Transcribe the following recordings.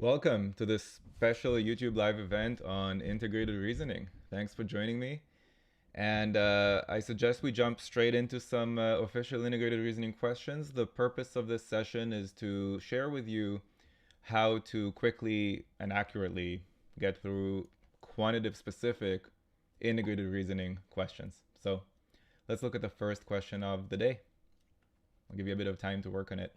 Welcome to this special YouTube live event on integrated reasoning. Thanks for joining me. And I suggest we jump straight into some official integrated reasoning questions. The purpose of this session is to share with you how to quickly and accurately get through quantitative specific integrated reasoning questions. So let's look at the first question of the day. I'll give you a bit of time to work on it.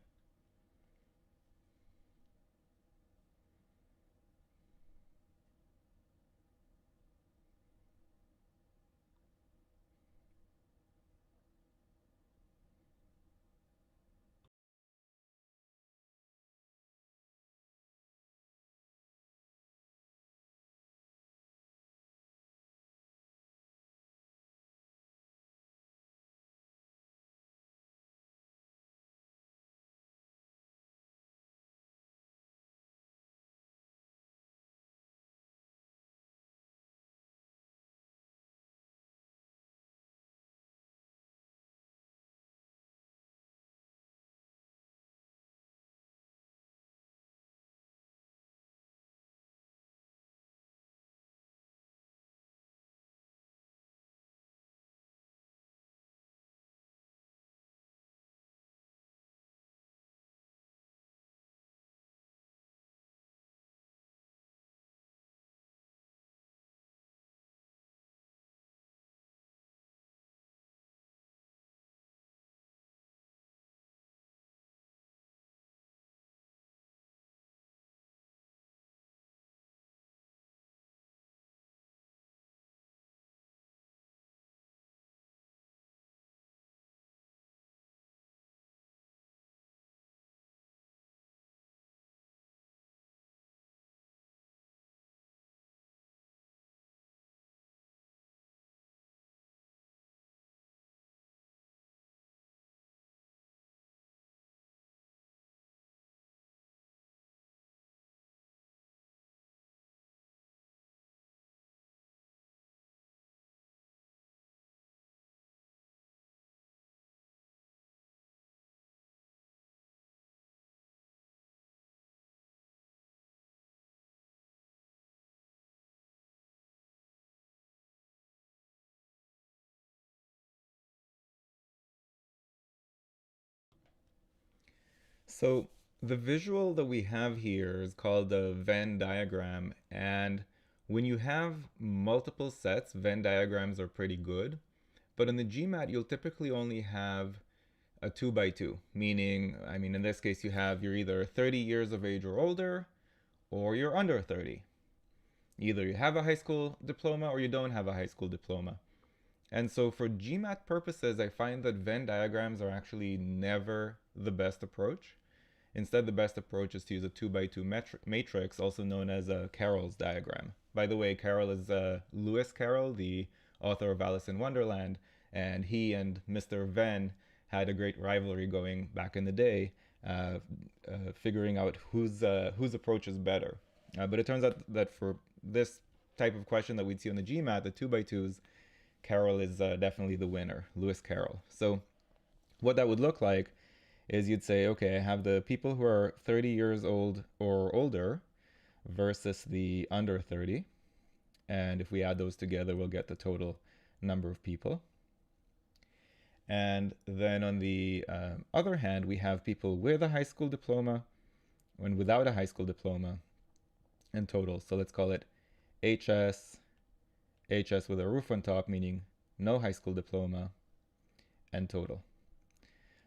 So the visual that we have here is called the Venn diagram. And when you have multiple sets, Venn diagrams are pretty good. But in the GMAT, you'll typically only have a 2 by 2, meaning, in this case, you're either 30 years of age or older, or you're under 30. Either you have a high school diploma or you don't have a high school diploma. And so for GMAT purposes, I find that Venn diagrams are actually never the best approach. Instead, the best approach is to use a 2 by 2 matrix, also known as a Carroll's diagram. By the way, Carroll is Lewis Carroll, the author of Alice in Wonderland, and he and Mr. Venn had a great rivalry going back in the day, figuring out whose approach is better. But it turns out that for this type of question that we'd see on the GMAT, the 2 by 2s, Carroll is definitely the winner, Lewis Carroll. So what that would look like is you'd say, okay, I have the people who are 30 years old or older versus the under 30. And if we add those together, we'll get the total number of people. And then on the other hand, we have people with a high school diploma and without a high school diploma in total. So let's call it HS, HS with a roof on top, meaning no high school diploma, and total.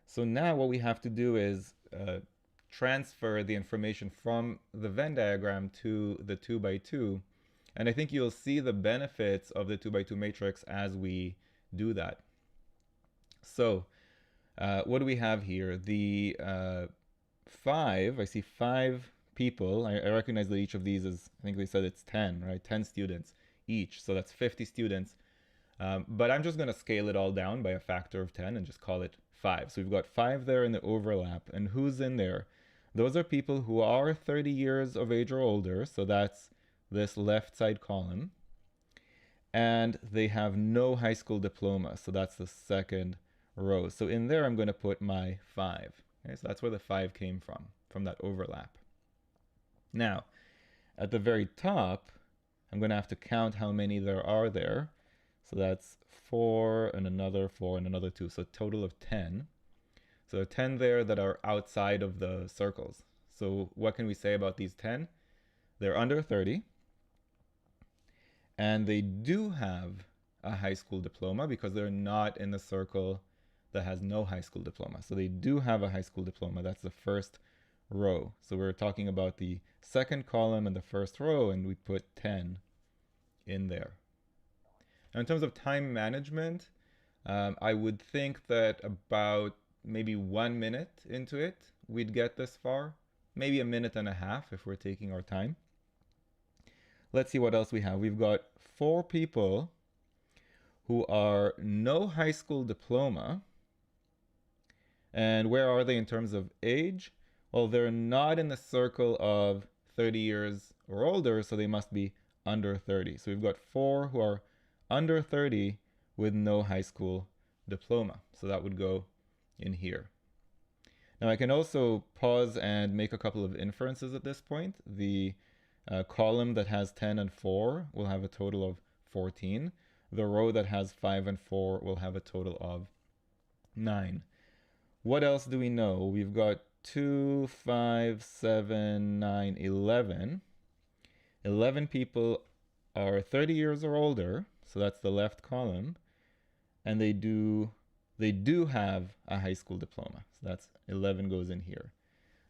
So now what we have to do is transfer the information from the Venn diagram to the 2 by 2. And I think you'll see the benefits of the 2 by 2 matrix as we do that. So what do we have here? The 5, I see 5 people. I recognize that each of these is, I think they said it's 10, right? 10 students each. So that's 50 students. But I'm just going to scale it all down by a factor of 10 and just call it 5. So we've got 5 there in the overlap. And who's in there? Those are people who are 30 years of age or older. So that's this left side column. And they have no high school diploma. So that's the second row. So in there, I'm going to put my 5. Okay, so that's where the 5 came from that overlap. Now, at the very top, I'm going to have to count how many there are there. So that's 4 and another 4 and another 2. So a total of 10. So there are 10 there that are outside of the circles. So what can we say about these 10? They're under 30. And they do have a high school diploma because they're not in the circle that has no high school diploma. So they do have a high school diploma. That's the first row. So we're talking about the second column and the first row, and we put 10 in there. Now, in terms of time management, I would think that about maybe 1 minute into it, we'd get this far. Maybe a minute and a half if we're taking our time. Let's see what else we have. We've got 4 people who are no high school diploma. And where are they in terms of age? Well, they're not in the circle of 30 years or older, so they must be under 30. So we've got 4 who are under 30 with no high school diploma. So that would go in here. Now I can also pause and make a couple of inferences at this point. The column that has 10 and 4 will have a total of 14. The row that has 5 and 4 will have a total of 9. What else do we know? We've got 2, 5, 7, 9, 11. 11 people are 30 years or older, so that's the left column, and they do have a high school diploma. So that's 11 goes in here.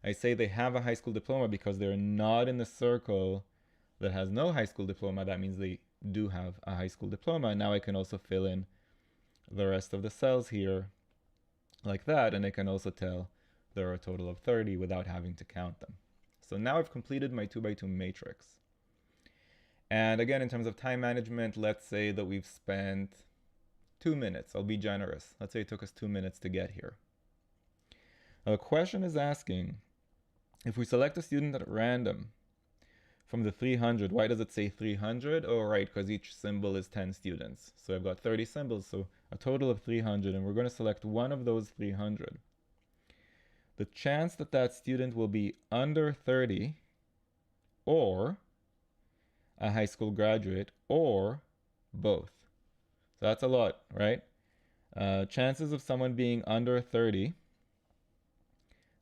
I say they have a high school diploma because they're not in the circle that has no high school diploma. That means they do have a high school diploma. And now I can also fill in the rest of the cells here like that, and I can also tell there are a total of 30 without having to count them. So now I've completed my 2x2 matrix. And again, in terms of time management, let's say that we've spent 2 minutes. I'll be generous. Let's say it took us 2 minutes to get here. Now the question is asking, if we select a student at random from the 300, why does it say 300? Oh, right, because each symbol is 10 students. So I've got 30 symbols, so a total of 300, and we're going to select one of those 300. The chance that that student will be under 30 or a high school graduate or both. So that's a lot, right? Chances of someone being under 30,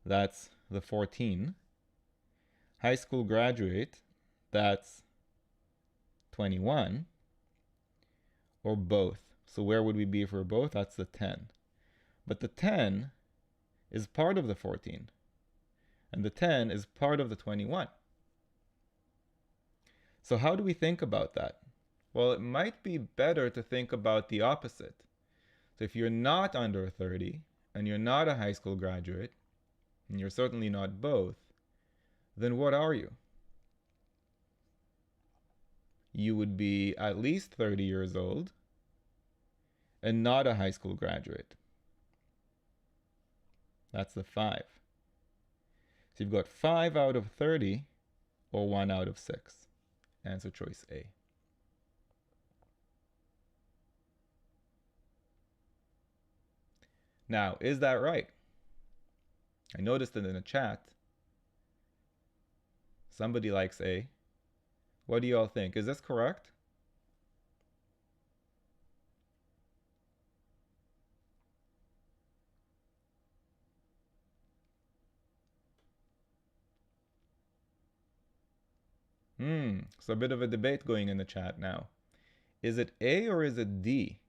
that's the 14. High school graduate, that's 21. Or both. So where would we be for both? That's the 10. But the 10 is part of the 14. And the 10 is part of the 21. So how do we think about that? Well, it might be better to think about the opposite. So if you're not under 30, and you're not a high school graduate, and you're certainly not both, then what are you? You would be at least 30 years old and not a high school graduate. That's the 5. So you've got 5 out of 30 or 1 out of 6. Answer choice A. Now, is that right? I noticed it in the chat. Somebody likes A. What do you all think? Is this correct? So a bit of a debate going in the chat now. Is it A or is it D?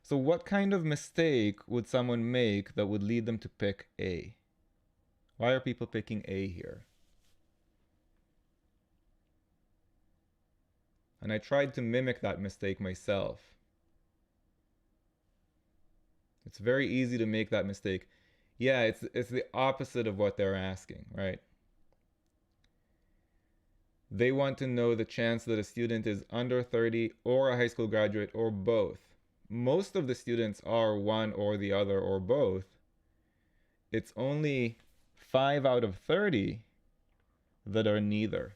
So what kind of mistake would someone make that would lead them to pick A? Why are people picking A here? And I tried to mimic that mistake myself. It's very easy to make that mistake. Yeah, it's the opposite of what they're asking, right? They want to know the chance that a student is under 30 or a high school graduate or both. Most of the students are one or the other or both. It's only 5 out of 30 that are neither.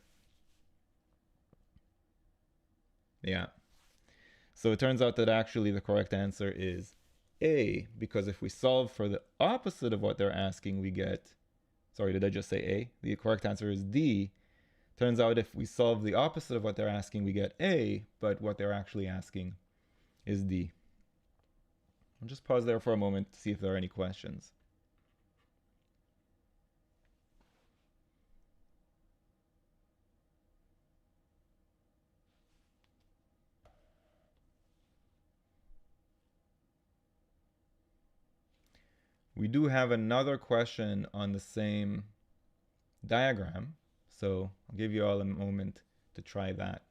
Yeah. So it turns out that actually the correct answer is A, because if we solve for the opposite of what they're asking, we get, sorry, did I just say A? The correct answer is D. Turns out if we solve the opposite of what they're asking, we get A, but what they're actually asking is D. I'll just pause there for a moment to see if there are any questions. We do have another question on the same diagram, so I'll give you all a moment to try that.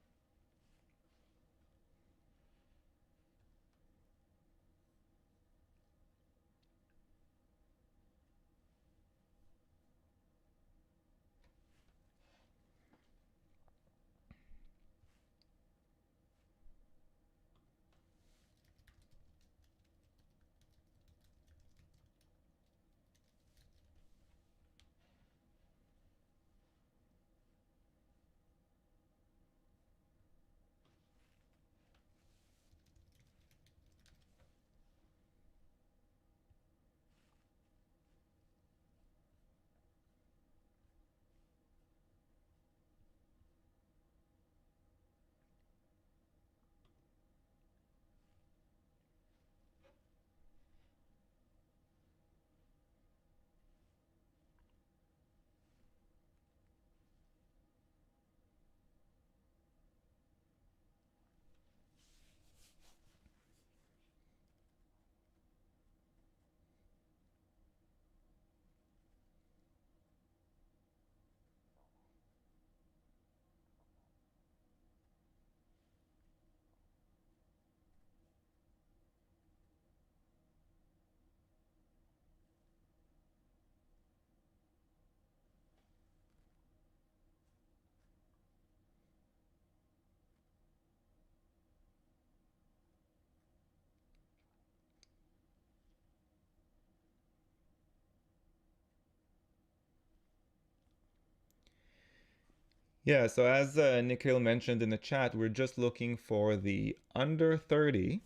Yeah, so as Nikhil mentioned in the chat, we're just looking for the under 30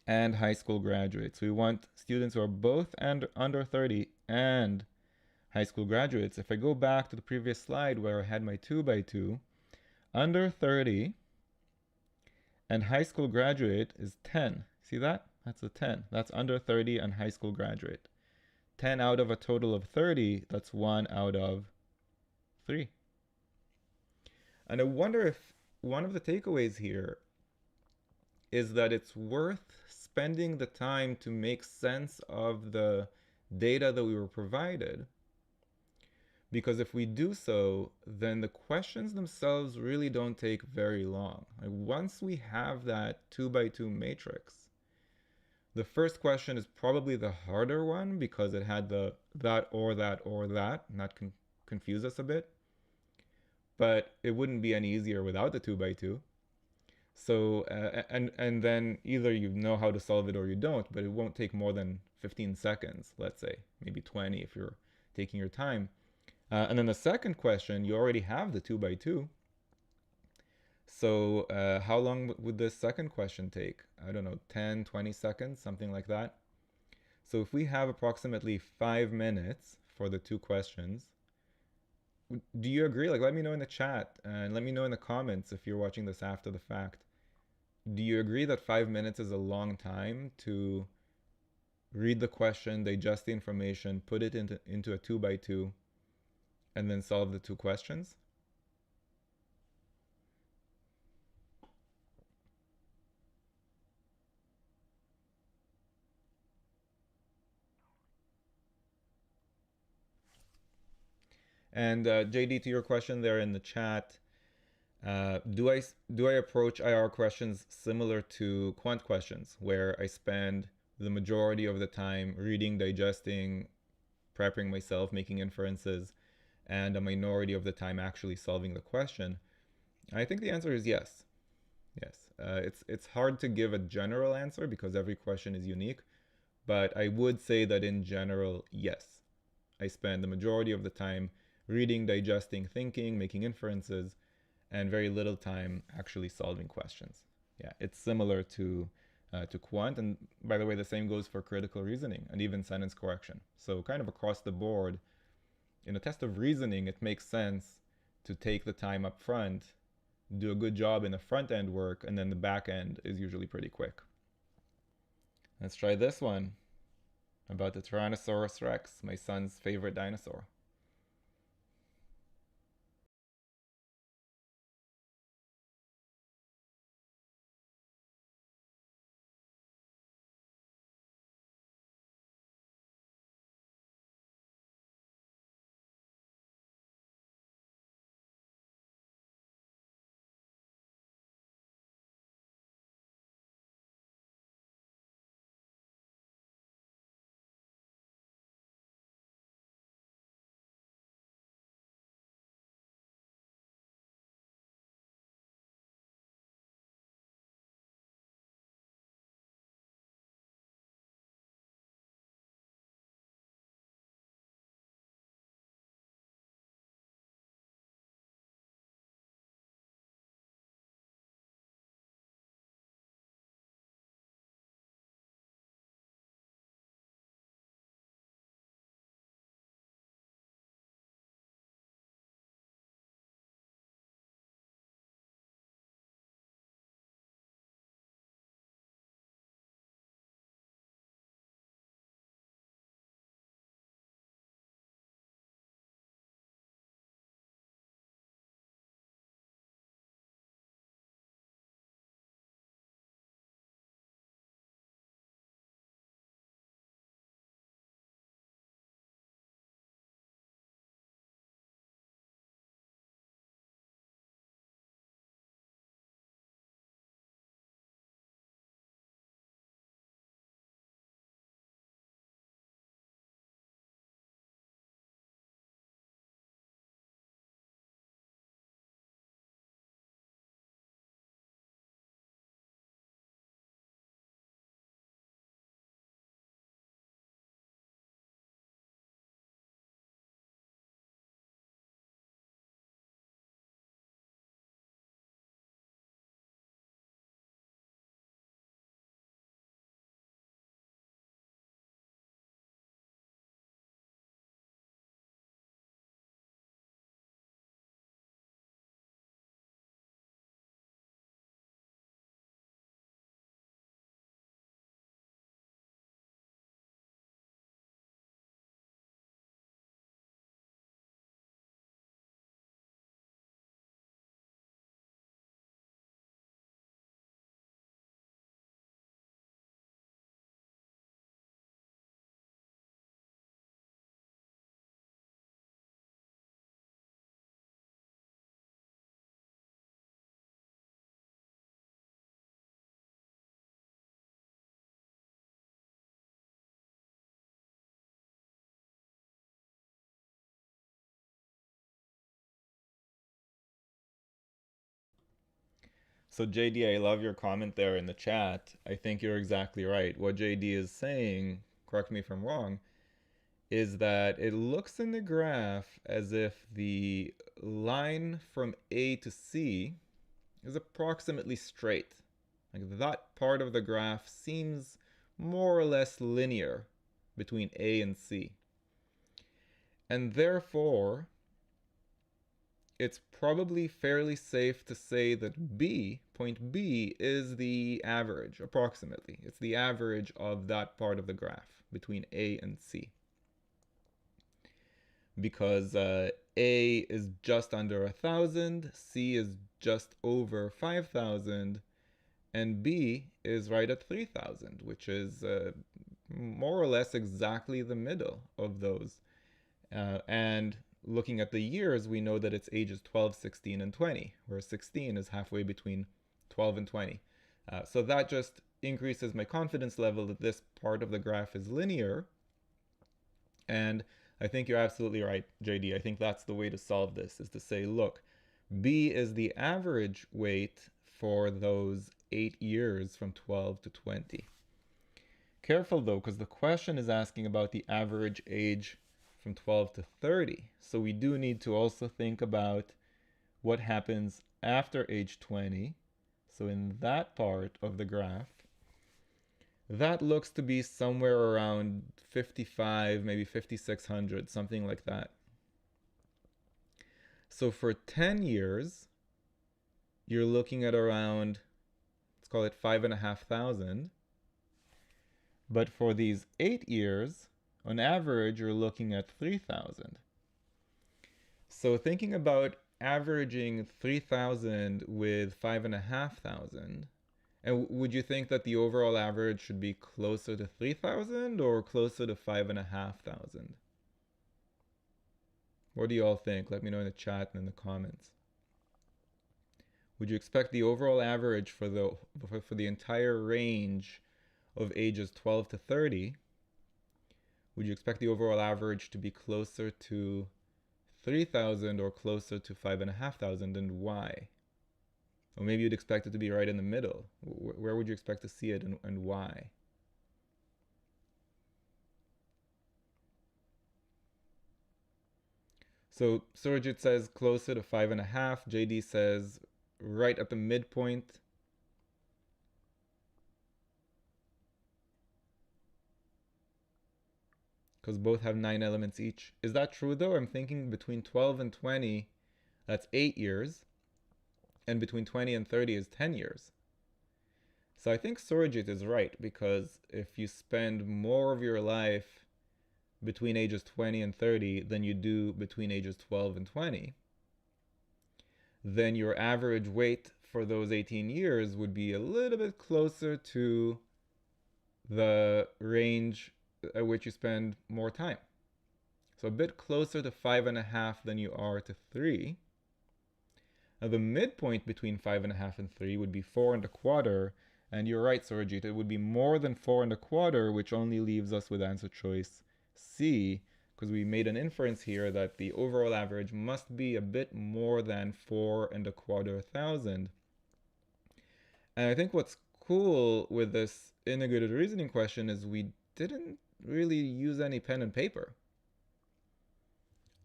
and high school graduates. We want students who are both under 30 and high school graduates. If I go back to the previous slide where I had my 2x2, under 30 and high school graduate is 10. See that? That's a 10. That's under 30 and high school graduate. 10 out of a total of 30, that's 1 out of 3. And I wonder if one of the takeaways here is that it's worth spending the time to make sense of the data that we were provided. Because if we do so, then the questions themselves really don't take very long. Like once we have that 2x2 matrix, the first question is probably the harder one because it had the that, and that can confuse us a bit. But it wouldn't be any easier without the 2x2. So, and then either you know how to solve it or you don't, but it won't take more than 15 seconds, let's say, maybe 20 if you're taking your time. And then the second question, you already have the 2x2. So how long would this second question take? I don't know, 10, 20 seconds, something like that. So if we have approximately 5 minutes for the two questions, do you agree? Like, let me know in the chat and let me know in the comments if you're watching this after the fact. Do you agree that 5 minutes is a long time to read the question, digest the information, put it into a 2x2, and then solve the two questions? And JD, to your question there in the chat, do I approach IR questions similar to quant questions, where I spend the majority of the time reading, digesting, prepping myself, making inferences, and a minority of the time actually solving the question? I think the answer is yes. Yes. It's hard to give a general answer because every question is unique, but I would say that in general, yes. I spend the majority of the time reading, digesting, thinking, making inferences, and very little time actually solving questions. Yeah, it's similar to to Quant. And by the way, the same goes for critical reasoning and even sentence correction. So kind of across the board, in a test of reasoning, it makes sense to take the time up front, do a good job in the front end work, and then the back end is usually pretty quick. Let's try this one about the Tyrannosaurus Rex, my son's favorite dinosaur. So JD, I love your comment there in the chat. I think you're exactly right. What JD is saying, correct me if I'm wrong, is that it looks in the graph as if the line from A to C is approximately straight. Like that part of the graph seems more or less linear between A and C. And therefore, it's probably fairly safe to say that point B, is the average, approximately. It's the average of that part of the graph between A and C. Because A is just under 1,000, C is just over 5,000, and B is right at 3,000, which is more or less exactly the middle of those. And looking at the years, we know that it's ages 12, 16, and 20, where 16 is halfway between 12 and 20. So that just increases my confidence level that this part of the graph is linear. And I think you're absolutely right, JD. I think that's the way to solve this, is to say, look, B is the average weight for those 8 years from 12 to 20. Careful though, because the question is asking about the average age from 12 to 30. So we do need to also think about what happens after age 20. So in that part of the graph, that looks to be somewhere around 55, maybe 5,600, something like that. So for 10 years, you're looking at around, let's call it 5,500. But for these 8 years, on average, you're looking at 3,000. So thinking about averaging 3,000 with 5,500, and would you think that the overall average should be closer to 3,000 or closer to 5,500? What do you all think? Let me know in the chat and in the comments. Would you expect the overall average for the entire range of ages 12 to 30? Would you expect the overall average to be closer to 3,000 or closer to 5,500, and why? Or maybe you'd expect it to be right in the middle. Where would you expect to see it, and why? So Surajit says closer to 5.5. JD says right at the midpoint. Because both have 9 elements each. Is that true though? I'm thinking between 12 and 20, that's 8 years. And between 20 and 30 is 10 years. So I think Surajit is right, because if you spend more of your life between ages 20 and 30 than you do between ages 12 and 20, then your average weight for those 18 years would be a little bit closer to the range at which you spend more time. So a bit closer to 5.5 than you are to 3. Now the midpoint between 5.5 and 3 would be 4.25, and you're right, Surajit, it would be more than 4.25, which only leaves us with answer choice C, because we made an inference here that the overall average must be a bit more than 4.25,000. And I think what's cool with this integrated reasoning question is we didn't really use any pen and paper.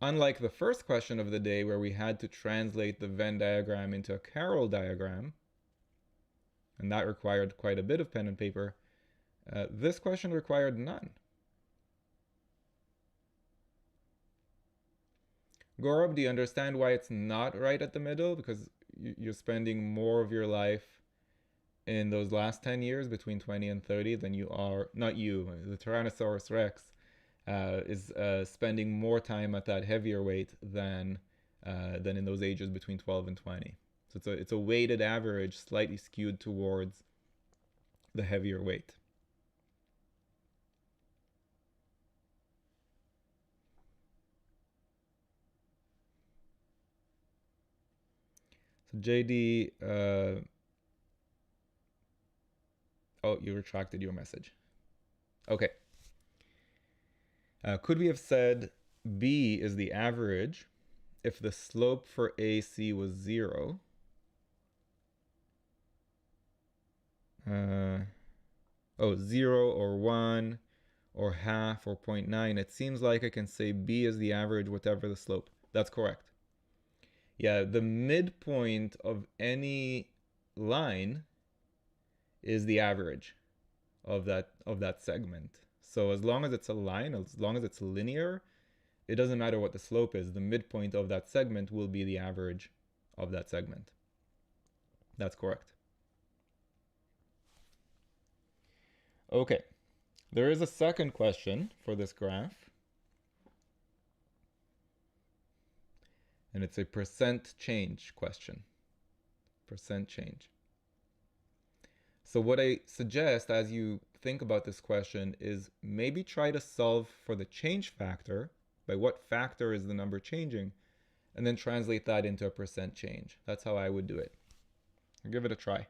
Unlike the first question of the day, where we had to translate the Venn diagram into a Carroll diagram, and that required quite a bit of pen and paper, this question required none. Gaurav, do you understand why it's not right at the middle? Because you're spending more of your life in those last 10 years between 20 and 30 than you are, not you, the Tyrannosaurus Rex is spending more time at that heavier weight than in those ages between 12 and 20. So it's a weighted average slightly skewed towards the heavier weight. So JD, oh, you retracted your message. Okay. Could we have said B is the average if the slope for AC was 0? Oh, 0 or 1 or half or 0.9. It seems like I can say B is the average whatever the slope. That's correct. Yeah, the midpoint of any line is the average of that segment. So as long as it's a line, as long as it's linear, it doesn't matter what the slope is. The midpoint of that segment will be the average of that segment. That's correct. Okay, there is a second question for this graph. And it's a percent change question. Percent change. So what I suggest as you think about this question is maybe try to solve for the change factor, by what factor is the number changing, and then translate that into a percent change. That's how I would do it. Give it a try.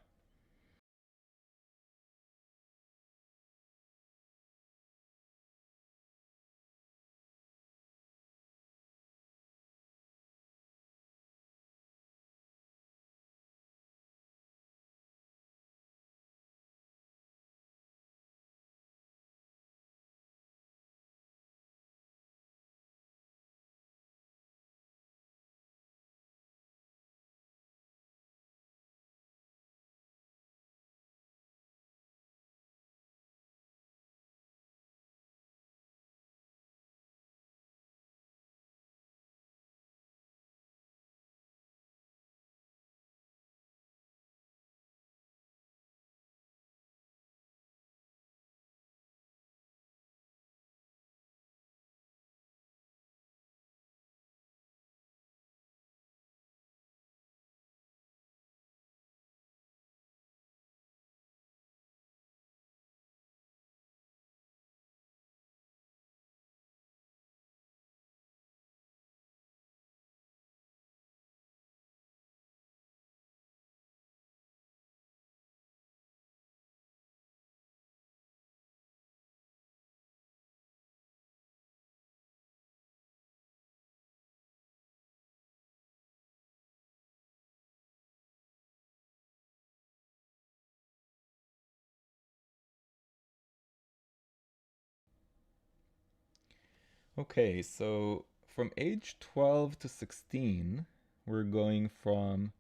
Okay, so from age 12 to 16, we're going from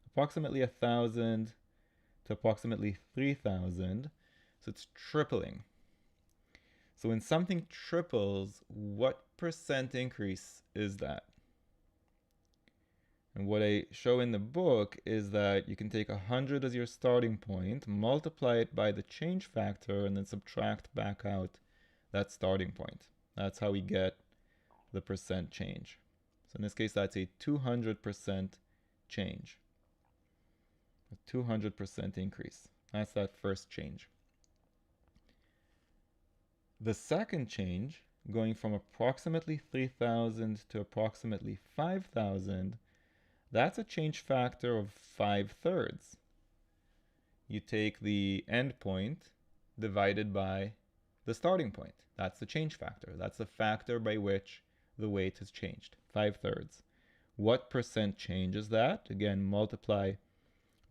approximately 1,000 to approximately 3,000. So it's tripling. So when something triples, what percent increase is that? And what I show in the book is that you can take 100 as your starting point, multiply it by the change factor, and then subtract back out that starting point. That's how we get the percent change. So in this case, that's a 200% change, a 200% increase. That's that first change. The second change, going from approximately 3,000 to approximately 5,000, that's a change factor of 5/3. You take the end point divided by the starting point. That's the change factor. That's the factor by which the weight has changed, 5/3. What percent change is that? Again, multiply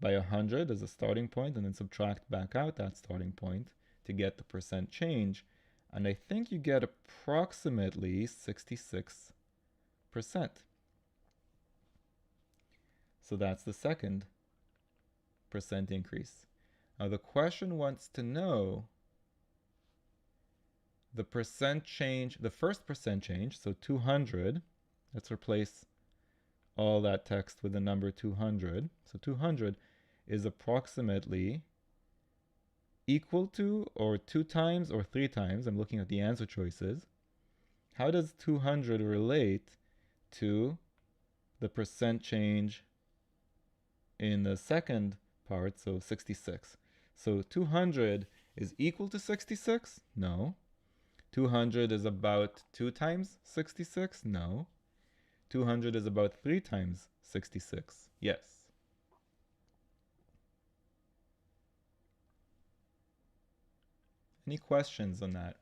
by 100 as a starting point and then subtract back out that starting point to get the percent change. And I think you get approximately 66%. So that's the second percent increase. Now the question wants to know the percent change, the first percent change, so 200. Let's replace all that text with the number 200. So 200 is approximately equal to or 2 times or 3 times. I'm looking at the answer choices. How does 200 relate to the percent change in the second part, so 66? So 200 is equal to 66? No. 200 is about 2 times 66? No. 200 is about 3 times 66? Yes. Any questions on that?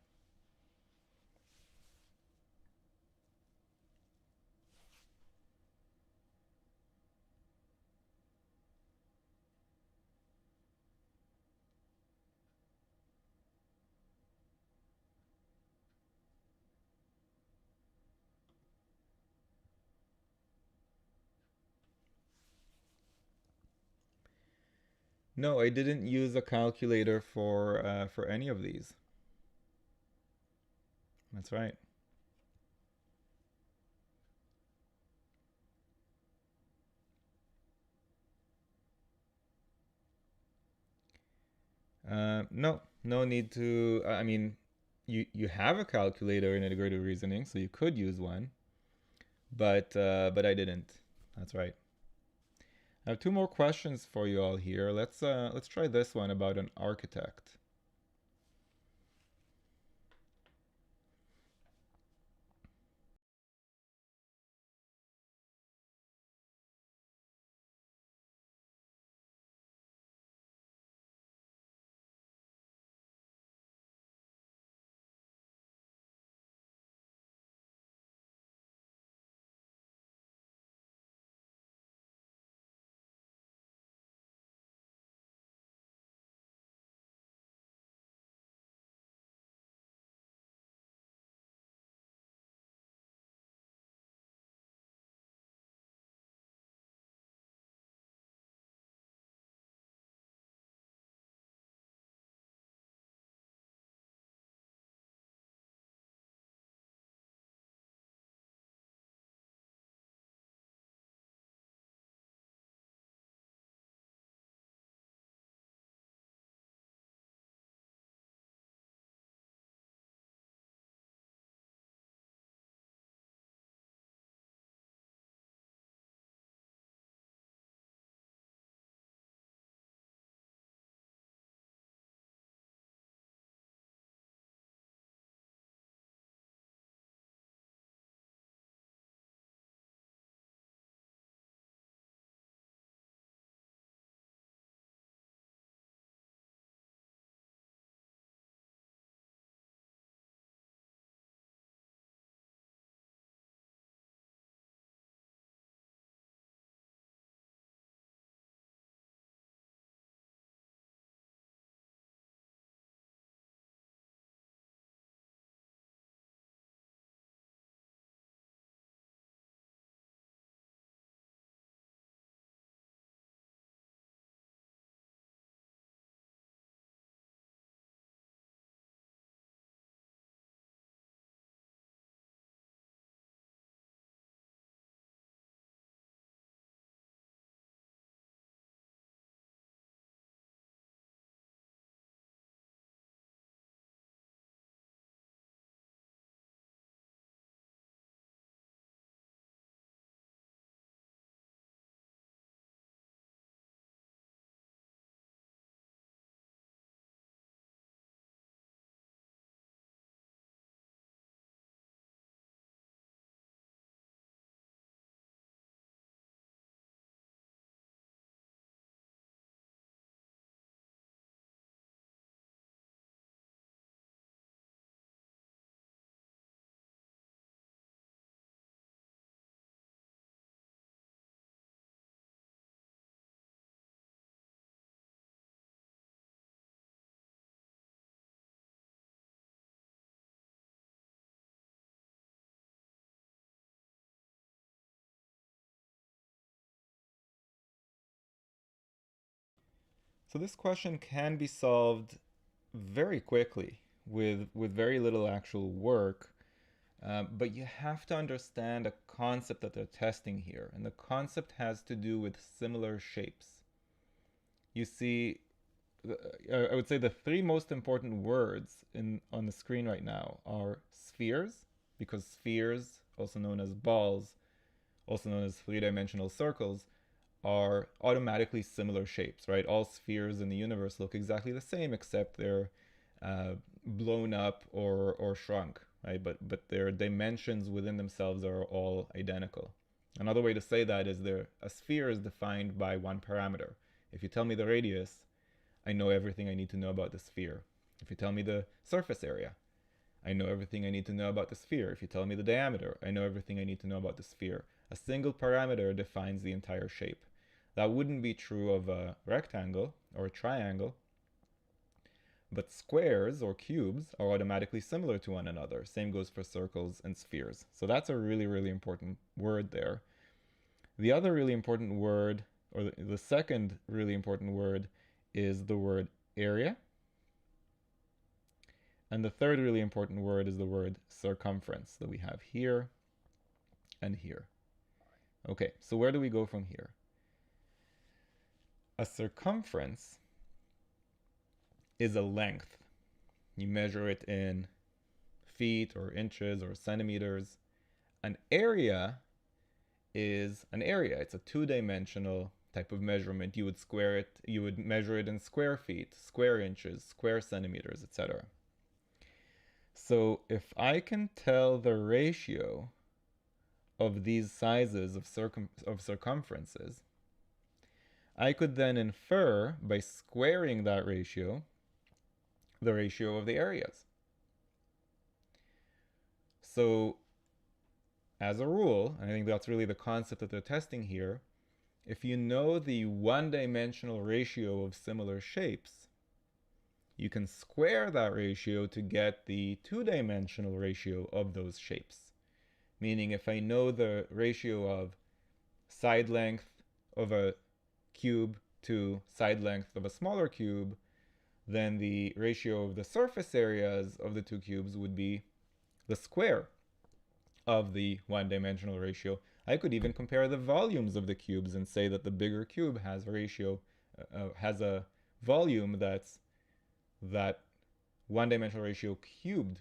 No, I didn't use a calculator for any of these. That's right. No, no need to. I mean, you have a calculator in integrated reasoning, so you could use one, but I didn't. That's right. I have two more questions for you all here. Let's try this one about an architect. So this question can be solved very quickly with very little actual work, but you have to understand a concept that they're testing here, and the concept has to do with similar shapes. You see, I would say the three most important words on the screen right now are spheres, because spheres, also known as balls, also known as three-dimensional circles, are automatically similar shapes, right? All spheres in the universe look exactly the same, except they're blown up or shrunk, right? But their dimensions within themselves are all identical. Another way to say that is a sphere is defined by one parameter. If you tell me the radius, I know everything I need to know about the sphere. If you tell me the surface area, I know everything I need to know about the sphere. If you tell me the diameter, I know everything I need to know about the sphere. A single parameter defines the entire shape. That wouldn't be true of a rectangle or a triangle, but squares or cubes are automatically similar to one another. Same goes for circles and spheres. So that's a really, really important word there. The other really important word, or the second really important word, is the word area. And the third really important word is the word circumference that we have here and here. Okay, so where do we go from here? A circumference is a length. You measure it in feet or inches or centimeters. An area is an area. It's a two-dimensional type of measurement. You would measure it in square feet, square inches, square centimeters, etc. So if I can tell the ratio of these sizes of circumferences, I could then infer by squaring that ratio the ratio of the areas. So as a rule, and I think that's really the concept that they're testing here, if you know the one-dimensional ratio of similar shapes, you can square that ratio to get the two-dimensional ratio of those shapes. Meaning if I know the ratio of side length of a cube to side length of a smaller cube, then the ratio of the surface areas of the two cubes would be the square of the one-dimensional ratio. I could even compare the volumes of the cubes and say that the bigger cube has a volume that's that one-dimensional ratio cubed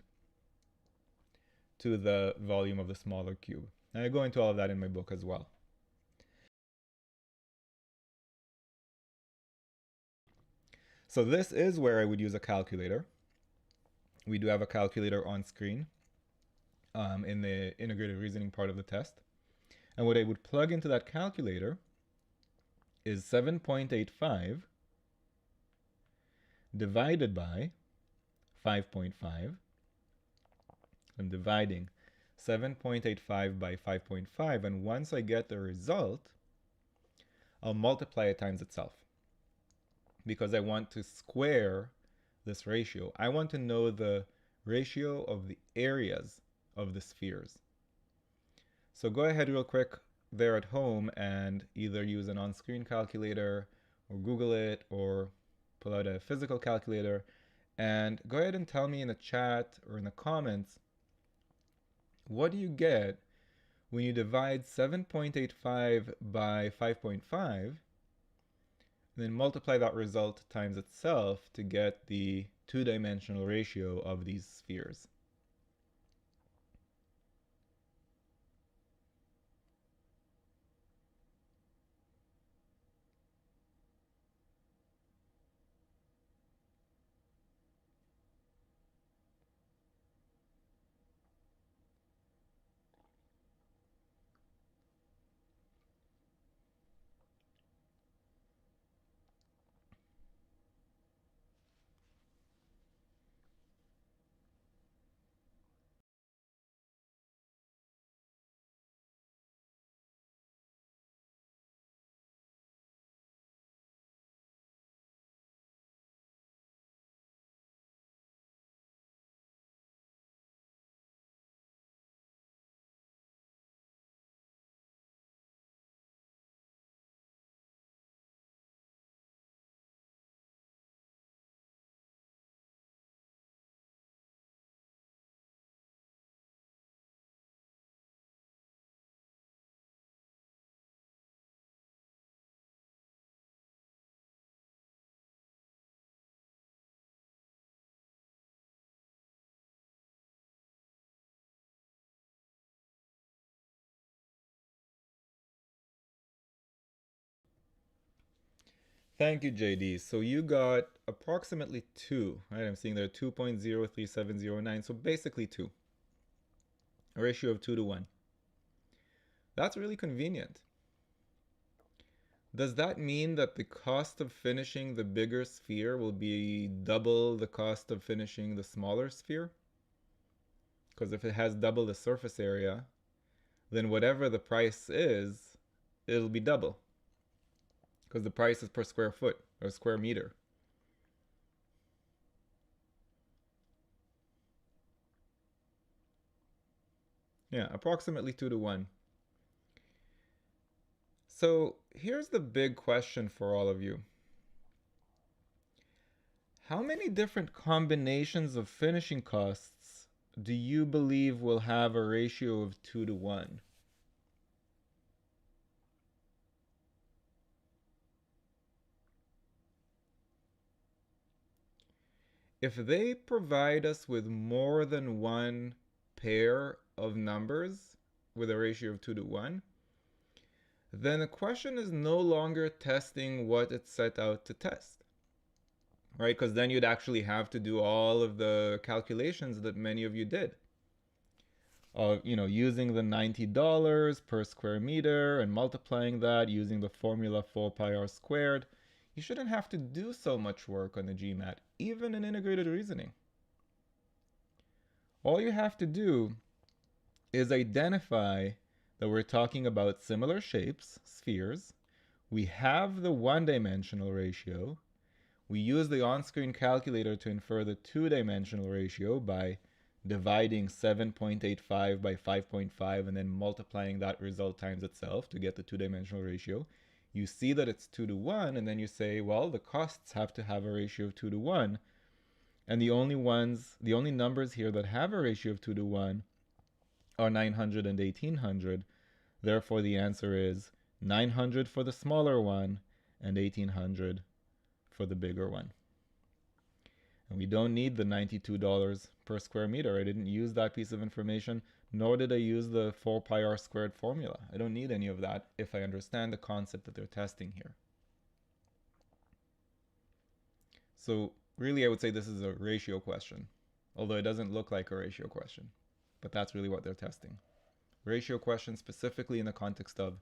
to the volume of the smaller cube. And I go into all of that in my book as well. So this is where I would use a calculator. We do have a calculator on screen in the integrated reasoning part of the test. And what I would plug into that calculator is 7.85 divided by 5.5. I'm dividing 7.85 by 5.5, and once I get the result, I'll multiply it times itself, because I want to square this ratio. I want to know the ratio of the areas of the spheres. So go ahead real quick there at home and either use an on-screen calculator or Google it or pull out a physical calculator, and go ahead and tell me in the chat or in the comments, what do you get when you divide 7.85 by 5.5, then multiply that result times itself to get the two-dimensional ratio of these spheres? Thank you, JD. So you got approximately 2, right? I'm seeing there 2.03709, so basically 2. A ratio of 2 to 1. That's really convenient. Does that mean that the cost of finishing the bigger sphere will be double the cost of finishing the smaller sphere? Because if it has double the surface area, then whatever the price is, it'll be double. Because the price is per square foot or square meter. Yeah, approximately 2 to 1. So here's the big question for all of you. How many different combinations of finishing costs do you believe will have a ratio of 2 to 1? If they provide us with more than one pair of numbers with a ratio of 2 to 1, then the question is no longer testing what it set out to test, right? Because then you'd actually have to do all of the calculations that many of you did. Using the $90 per square meter and multiplying that using the formula 4 pi r squared. You shouldn't have to do so much work on the GMAT, even in integrated reasoning. All you have to do is identify that we're talking about similar shapes, spheres. We have the one-dimensional ratio. We use the on-screen calculator to infer the two-dimensional ratio by dividing 7.85 by 5.5 and then multiplying that result times itself to get the two-dimensional ratio. You see that it's 2 to 1, and then you say, well, the costs have to have a ratio of 2 to 1. And the only numbers here that have a ratio of 2 to 1 are 900 and 1800. Therefore, the answer is 900 for the smaller one and 1800 for the bigger one. And we don't need the $92 per square meter. I didn't use that piece of information, nor did I use the 4 pi r squared formula. I don't need any of that if I understand the concept that they're testing here. So really, I would say this is a ratio question, although it doesn't look like a ratio question. But that's really what they're testing. Ratio question specifically in the context of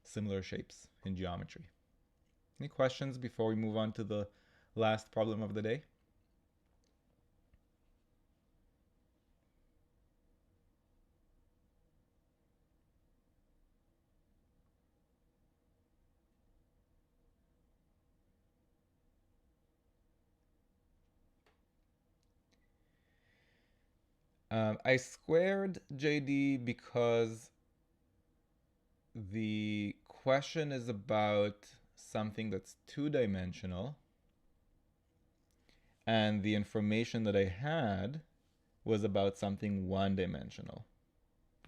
similar shapes in geometry. Any questions before we move on to the last problem of the day? I squared JD because the question is about something that's two-dimensional, and the information that I had was about something one-dimensional.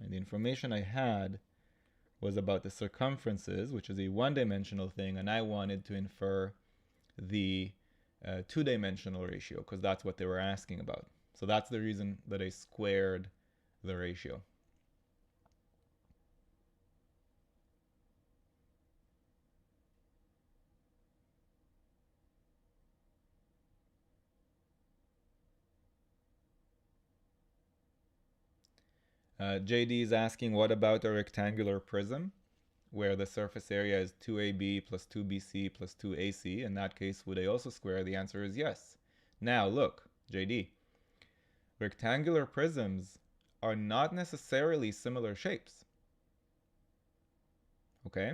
And the information I had was about the circumferences, which is a one-dimensional thing, and I wanted to infer the two-dimensional ratio because that's what they were asking about. So that's the reason that I squared the ratio. JD is asking, what about a rectangular prism where the surface area is 2AB plus 2BC plus 2AC? In that case, would I also square? The answer is yes. Now look, JD, rectangular prisms are not necessarily similar shapes. Okay?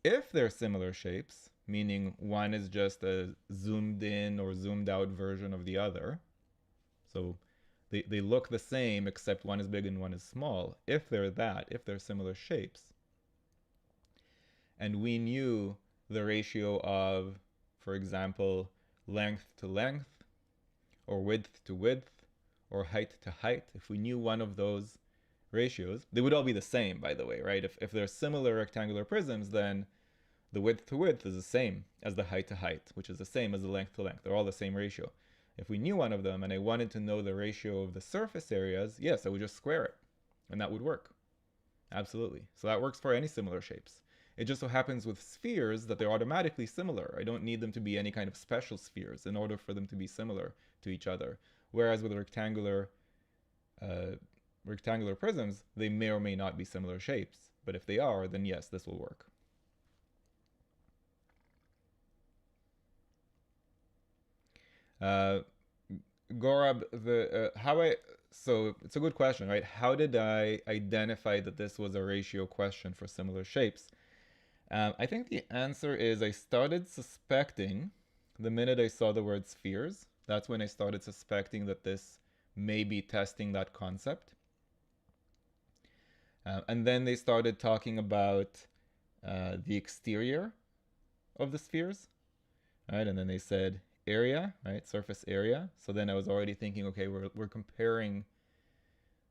If they're similar shapes, meaning one is just a zoomed in or zoomed out version of the other, so they look the same except one is big and one is small. If they're similar shapes, and we knew the ratio of, for example, length to length, or width to width, or height to height, if we knew one of those ratios, they would all be the same, by the way, right? If they're similar rectangular prisms, then the width to width is the same as the height to height, which is the same as the length to length. They're all the same ratio. If we knew one of them and I wanted to know the ratio of the surface areas, yes, I would just square it, and that would work. Absolutely. So that works for any similar shapes. It just so happens with spheres that they're automatically similar. I don't need them to be any kind of special spheres in order for them to be similar to each other. Whereas with rectangular prisms, they may or may not be similar shapes. But if they are, then yes, this will work. Gorab, so it's a good question, right? How did I identify that this was a ratio question for similar shapes? I think the answer is I started suspecting the minute I saw the word spheres. That's when I started suspecting that this may be testing that concept. And then they started talking about the exterior of the spheres, right? And then they said area, right? Surface area. So then I was already thinking, okay, we're comparing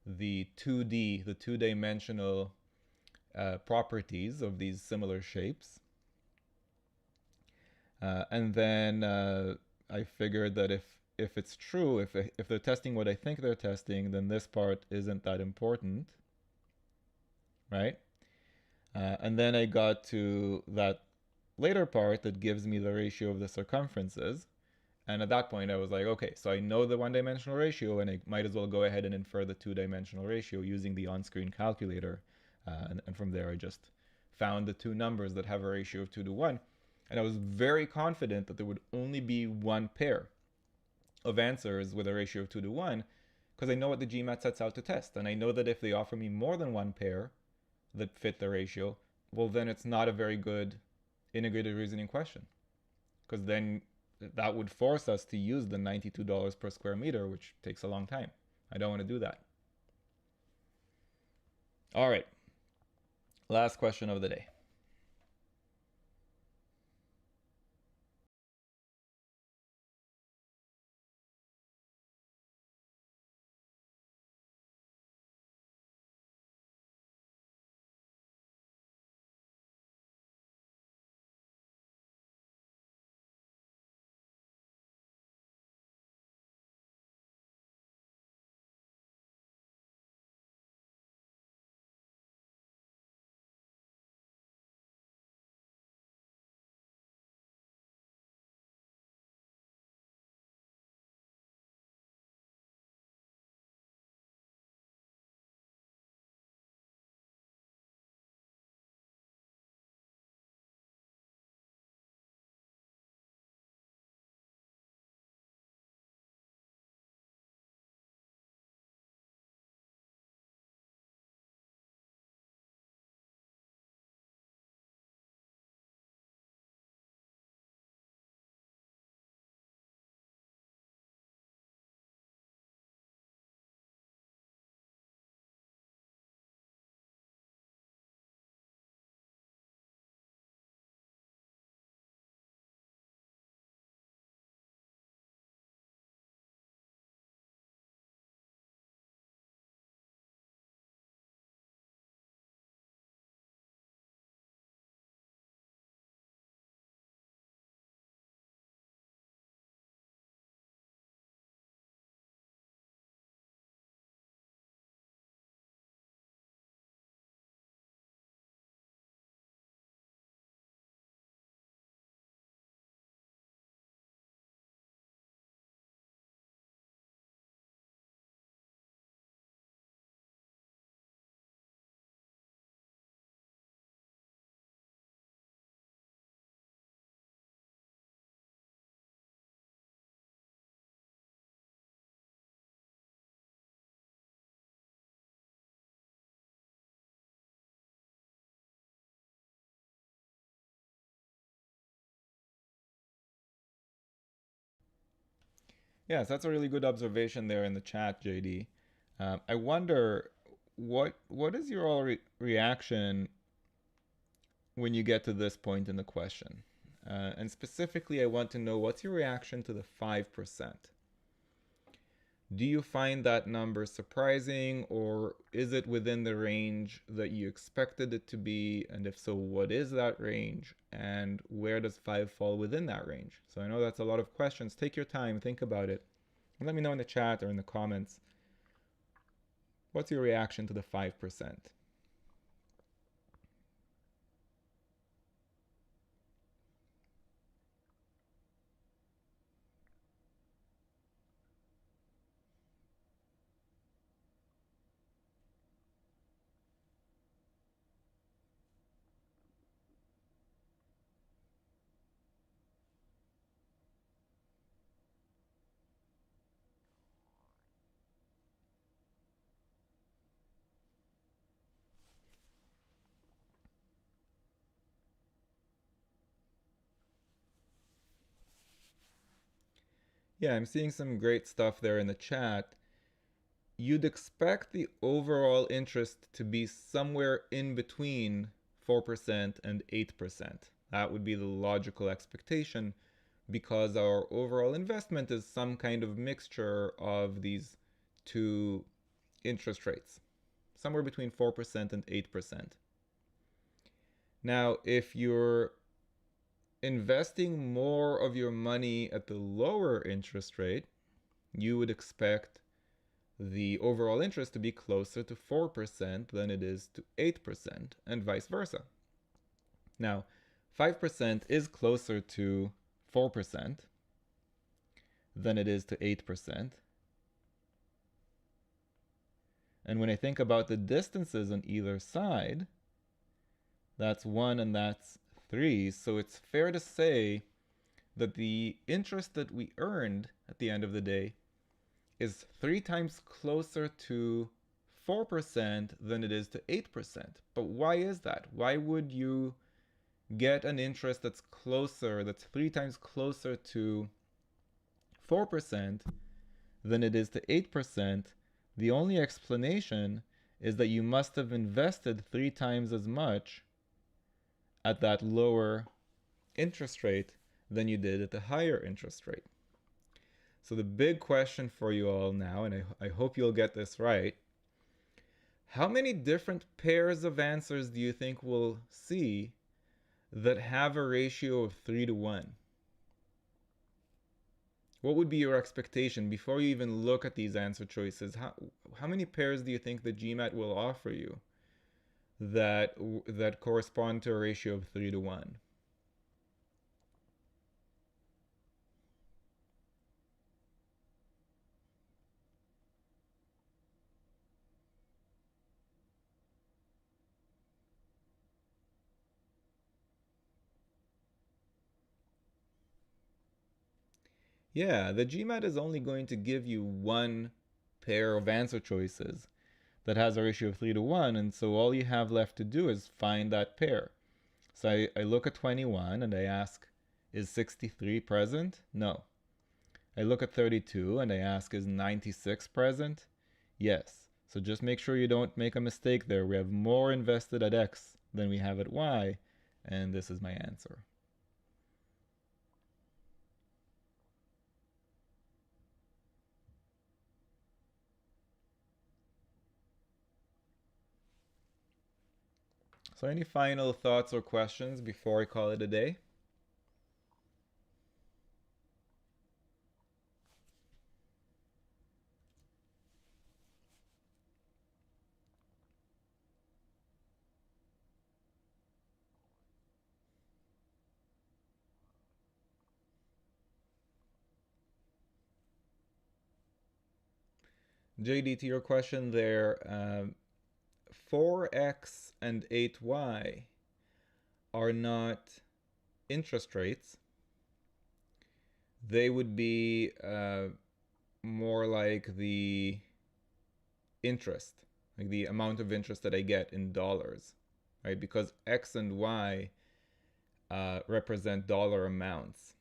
the two-dimensional properties of these similar shapes. And then I figured that if it's true, if they're testing what I think they're testing, then this part isn't that important, right? And then I got to that later part that gives me the ratio of the circumferences. And at that point, I was like, okay, so I know the one-dimensional ratio, and I might as well go ahead and infer the two-dimensional ratio using the on-screen calculator. And from there, I just found the two numbers that have a ratio of 2 to 1. And I was very confident that there would only be one pair of answers with a ratio of 2 to 1, because I know what the GMAT sets out to test. And I know that if they offer me more than one pair that fit the ratio, well, then it's not a very good integrated reasoning question. Because then that would force us to use the $92 per square meter, which takes a long time. I don't want to do that. All right. Last question of the day. Yes, that's a really good observation there in the chat, JD. I wonder what is your all reaction when you get to this point in the question? And specifically, I want to know what's your reaction to the 5%? Do you find that number surprising, or is it within the range that you expected it to be? And if so, what is that range? And where does 5 fall within that range? So I know that's a lot of questions. Take your time, think about it. And let me know in the chat or in the comments, what's your reaction to the 5%? Yeah, I'm seeing some great stuff there in the chat. You'd expect the overall interest to be somewhere in between 4% and 8%. That would be the logical expectation because our overall investment is some kind of mixture of these two interest rates, somewhere between 4% and 8%. Now, if you're investing more of your money at the lower interest rate, you would expect the overall interest to be closer to 4% than it is to 8%, and vice versa. Now, 5% is closer to 4% than it is to 8%. And when I think about the distances on either side, that's 1 and that's 3. So it's fair to say that the interest that we earned at the end of the day is 3 times closer to 4% than it is to 8%. But why is that? Why would you get an interest that's 3 times closer to 4% than it is to 8%? The only explanation is that you must have invested 3 times as much at that lower interest rate than you did at the higher interest rate. So the big question for you all now, and I hope you'll get this right, how many different pairs of answers do you think we'll see that have a ratio of 3 to 1? What would be your expectation before you even look at these answer choices? How many pairs do you think the GMAT will offer you that correspond to a ratio of 3 to 1? Yeah, the GMAT is only going to give you one pair of answer choices that has a ratio of 3 to 1, and so all you have left to do is find that pair. So I look at 21 and I ask, is 63 present? No. I look at 32 and I ask, is 96 present? Yes. So just make sure you don't make a mistake there. We have more invested at X than we have at Y, and this is my answer. So any final thoughts or questions before I call it a day? JD, to your question there, 4x and 8y are not interest rates. They would be more like the interest, like the amount of interest that I get in dollars, right? Because x and y represent dollar amounts.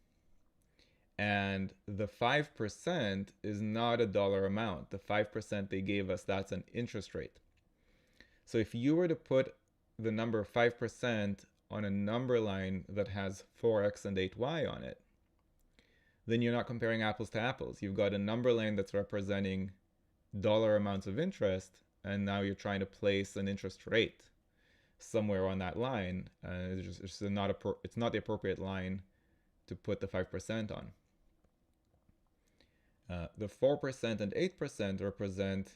And the 5% is not a dollar amount. The 5% they gave us, that's an interest rate. So if you were to put the number 5% on a number line that has 4x and 8y on it, then you're not comparing apples to apples. You've got a number line that's representing dollar amounts of interest, and now you're trying to place an interest rate somewhere on that line. It's not the appropriate line to put the 5% on. The 4% and 8% represent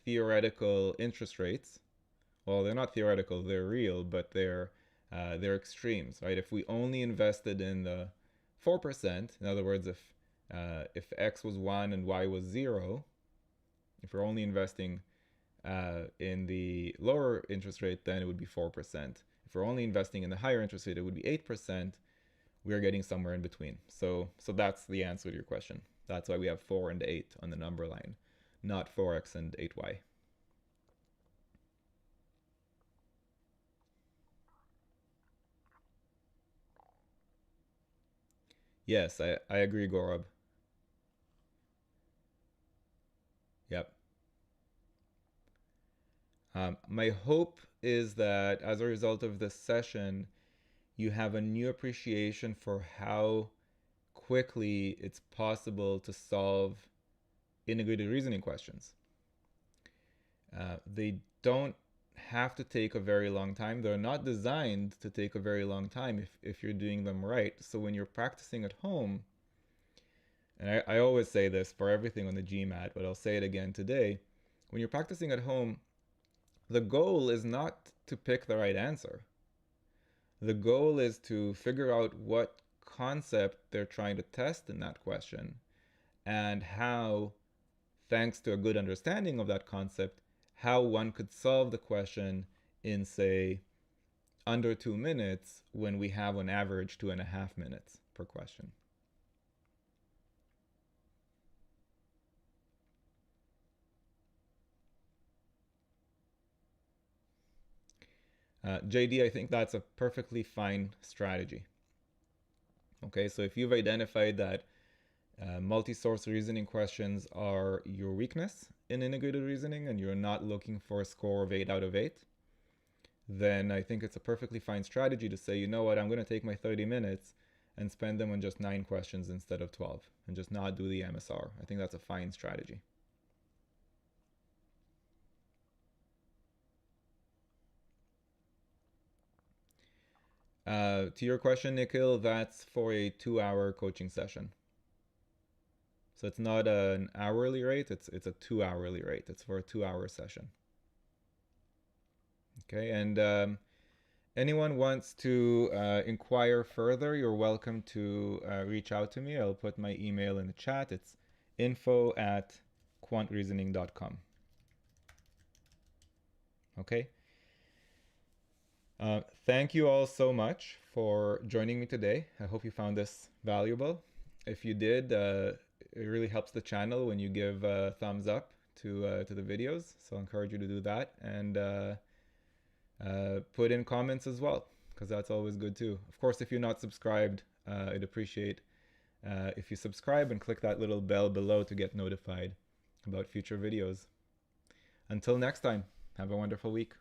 theoretical interest rates. Well, they're not theoretical, they're real, but they're extremes, right? If we only invested in the 4%, in other words, if x was 1 and y was 0, if we're only investing in the lower interest rate, then it would be 4%. If we're only investing in the higher interest rate, it would be 8%. We are getting somewhere in between. So that's the answer to your question. That's why we have 4 and 8 on the number line, not 4x and 8y. Yes, I agree, Gaurav. My hope is that as a result of this session, you have a new appreciation for how quickly it's possible to solve integrated reasoning questions. They don't have to take a very long time. They're not designed to take a very long time if you're doing them right. So when you're practicing at home, and I always say this for everything on the GMAT, but I'll say it again today. When you're practicing at home, the goal is not to pick the right answer. The goal is to figure out what concept they're trying to test in that question and how, thanks to a good understanding of that concept, how one could solve the question in, say, under 2 minutes when we have on average 2.5 minutes per question. JD, I think that's a perfectly fine strategy. Okay, so if you've identified that multi-source reasoning questions are your weakness in integrated reasoning and you're not looking for a score of 8 out of 8, then I think it's a perfectly fine strategy to say, you know what, I'm going to take my 30 minutes and spend them on just 9 questions instead of 12 and just not do the MSR. I think that's a fine strategy. To your question, Nikhil, that's for a 2-hour coaching session. So it's not an hourly rate, it's a 2-hourly rate. It's for a 2-hour session. Okay, and anyone wants to inquire further, you're welcome to reach out to me. I'll put my email in the chat. It's info@quantreasoning.com. Okay. Thank you all so much for joining me today. I hope you found this valuable. If you did, it really helps the channel when you give a thumbs up to the videos. So I encourage you to do that, and put in comments as well, because that's always good too. Of course, if you're not subscribed, I'd appreciate if you subscribe and click that little bell below to get notified about future videos. Until next time, have a wonderful week.